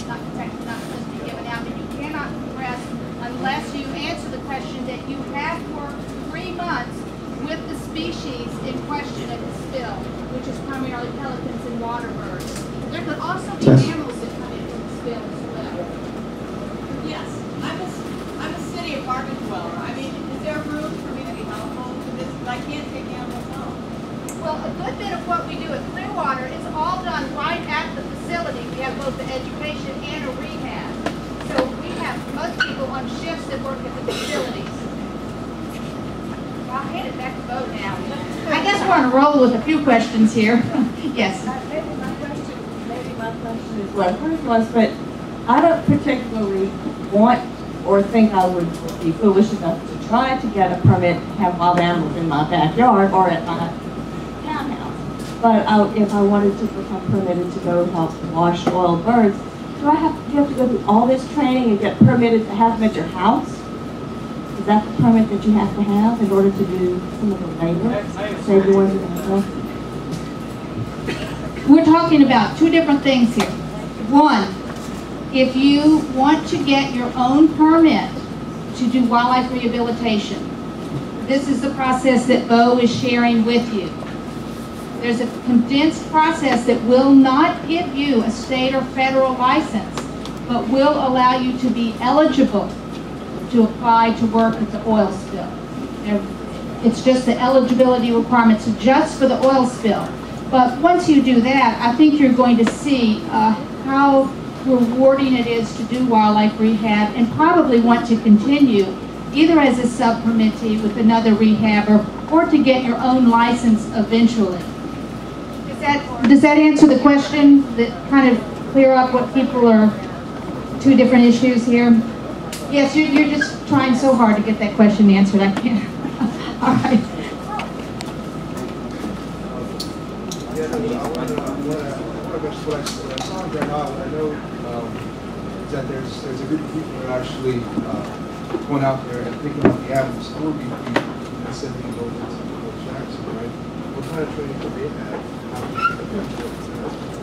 not protected, not supposed to be given out, and you cannot progress unless you answer the question that you have worked 3 months with the species in question at the spill, which is primarily pelicans and water birds. There could also be mammals that come in from the spill as well. Yes, I'm a city apartment dweller. I mean, is there room for me to be helpful with this? I can't take animals home. Well, a good bit of what we do at Clearwater is all done right at the facility. We have both the education and a rehab. So we have most people on shifts that work at the facilities. I'll hand it back to Bo now. I guess we're on a roll with a few questions here. Yes. Maybe my question is what hers was, but I don't particularly want or think I would be foolish enough to try to get a permit to have wild animals in my backyard or at my townhouse. But if I wanted to become permitted to go help wash oiled birds, do you have to go through all this training and get permitted to have them at your house? Is that the permit that you have to have in order to do some of the labor? Save the ones that are going to We're talking about two different things here. One, if you want to get your own permit to do wildlife rehabilitation, this is the process that Bo is sharing with you. There's a condensed process that will not give you a state or federal license, but will allow you to be eligible to apply to work at the oil spill. It's just the eligibility requirements just for the oil spill. But once you do that, I think you're going to see how rewarding it is to do wildlife rehab and probably want to continue either as a sub-permittee with another rehabber or to get your own license eventually. Does that answer the question? That kind of clear up what people are, two different issues here? Yes, you're just trying so hard to get that question answered. I can't. All right. What I saw in Grand Isle, I know is that there's a group of people that are actually going out there and picking up the animals for BP and sending them over to Jackson, right? What kind of training do they have?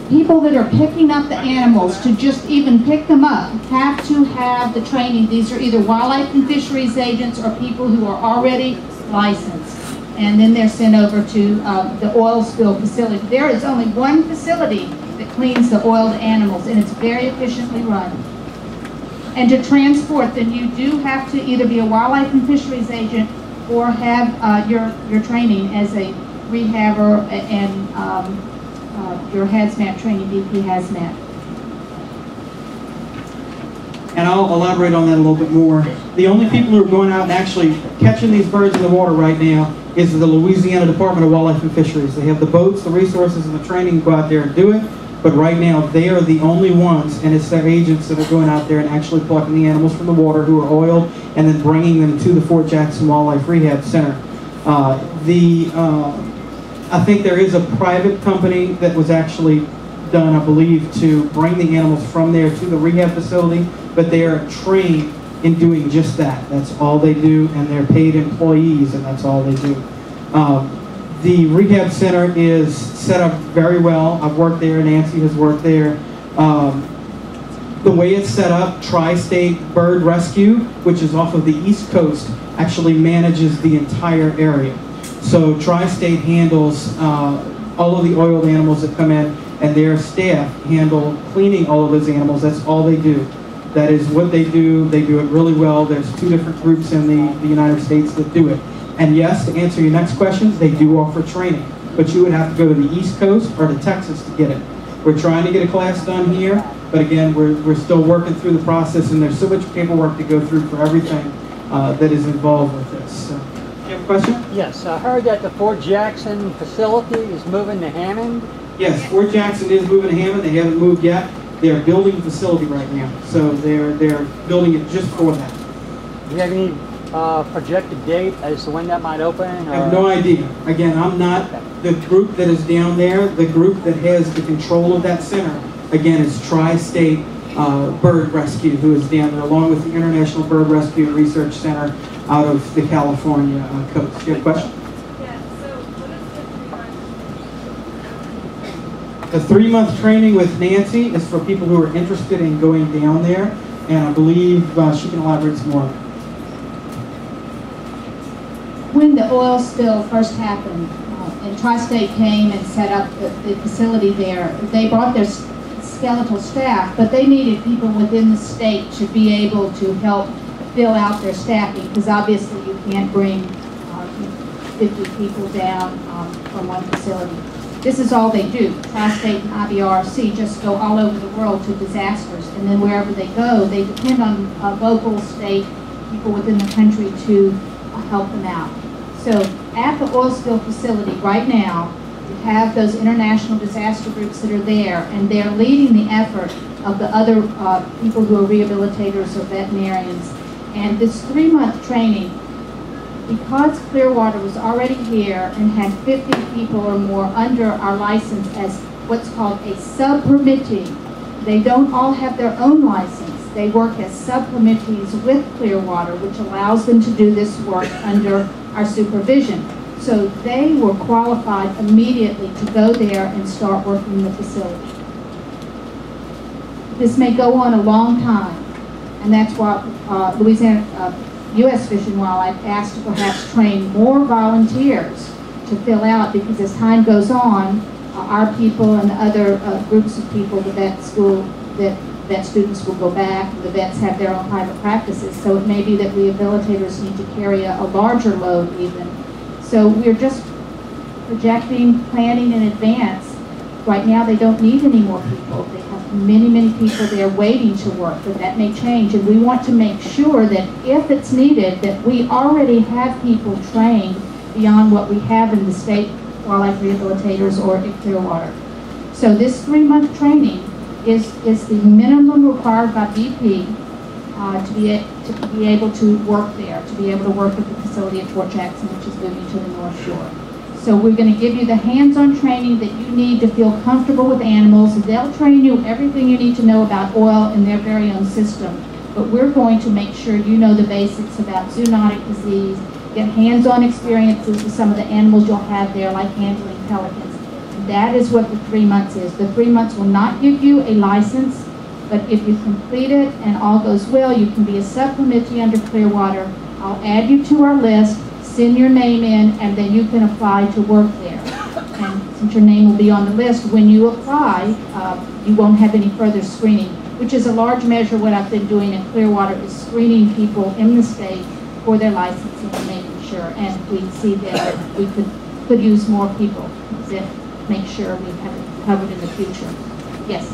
People that are picking up the animals, to just even pick them up, have to have the training. These are either wildlife and fisheries agents or people who are already licensed. And then they're sent over to the oil spill facility. There is only one facility that cleans the oiled animals, and it's very efficiently run. And to transport them, you do have to either be a wildlife and fisheries agent or have your training as a rehabber and your hazmat training, BP hazmat. And I'll elaborate on that a little bit more. The only people who are going out and actually catching these birds in the water right now is the Louisiana Department of Wildlife and Fisheries. They have the boats, the resources, and the training to go out there and do it. But right now, they are the only ones, and it's their agents that are going out there and actually plucking the animals from the water who are oiled and then bringing them to the Fort Jackson Wildlife Rehab Center. I think there is a private company that was actually done, I believe, to bring the animals from there to the rehab facility, but they are trained in doing just that. That's all they do, and they're paid employees, and that's all they do. The rehab center is set up very well. I've worked there, Nancy has worked there. The way it's set up, Tri-State Bird Rescue, which is off of the East Coast, actually manages the entire area. So Tri-State handles all of the oiled animals that come in, and their staff handle cleaning all of those animals. That's all they do. That is what they do. They do it really well. There's two different groups in the United States that do it. And yes, to answer your next question, they do offer training. But you would have to go to the East Coast or to Texas to get it. We're trying to get a class done here, but again, we're still working through the process, and there's so much paperwork to go through for everything that is involved with this. So, you have a question? Yes, I heard that the Fort Jackson facility is moving to Hammond. Yes, Fort Jackson is moving to Hammond. They haven't moved yet. They're building the facility right now, so they're building it just for that. Do you have any projected date as to when that might open? I have no idea. Again, I'm not the group that is down there. The group that has the control of that center, again, is Tri-State Bird Rescue, who is down there, along with the International Bird Rescue and Research Center out of the California coast. Do you have a question? Yeah, so what is the The 3-month training with Nancy is for people who are interested in going down there, and I believe she can elaborate some more. When the oil spill first happened, and Tri-State came and set up the facility there, they brought their skeletal staff, but they needed people within the state to be able to help fill out their staffing, because obviously you can't bring 50 people down from one facility. This is all they do. Tri-State and IBRC just go all over the world to disasters, and then wherever they go, they depend on local, state, people within the country to help them out. So at the oil spill facility right now, we have those international disaster groups that are there, and they're leading the effort of the other people who are rehabilitators or veterinarians. And this 3-month training, because Clearwater was already here and had 50 people or more under our license as what's called a sub-permittee, they don't all have their own license. They work as sub-permittees with Clearwater, which allows them to do this work under our supervision. So they were qualified immediately to go there and start working in the facility. This may go on a long time, and that's why Louisiana U.S. Fish and Wildlife asked to perhaps train more volunteers to fill out, because as time goes on, our people and other groups of people, the vet school, vet students will go back, the vets have their own private practices, so it may be that rehabilitators need to carry a larger load even. So we're just projecting, planning in advance. Right now they don't need any more people. They have many, many people there waiting to work, but that may change, and we want to make sure that if it's needed, that we already have people trained beyond what we have in the state wildlife rehabilitators or at Clearwater. So this 3-month training is the minimum required by BP to be able to work there, to be able to work at the facility at Fort Jackson, which is moving to the North Shore. So we're going to give you the hands-on training that you need to feel comfortable with animals. They'll train you everything you need to know about oil in their very own system, but we're going to make sure you know the basics about zoonotic disease, get hands-on experiences with some of the animals you'll have there, like handling pelicans. That is what the 3 months is. The 3 months will not give you a license, but if you complete it and all goes well, you can be a sub-permittee under Clearwater. I'll add you to our list, send your name in, and then you can apply to work there. And since your name will be on the list, when you apply, you won't have any further screening, which is a large measure what I've been doing in Clearwater, is screening people in the state for their licensing and making sure. And we see that we could use more people to make sure we have it covered in the future. Yes?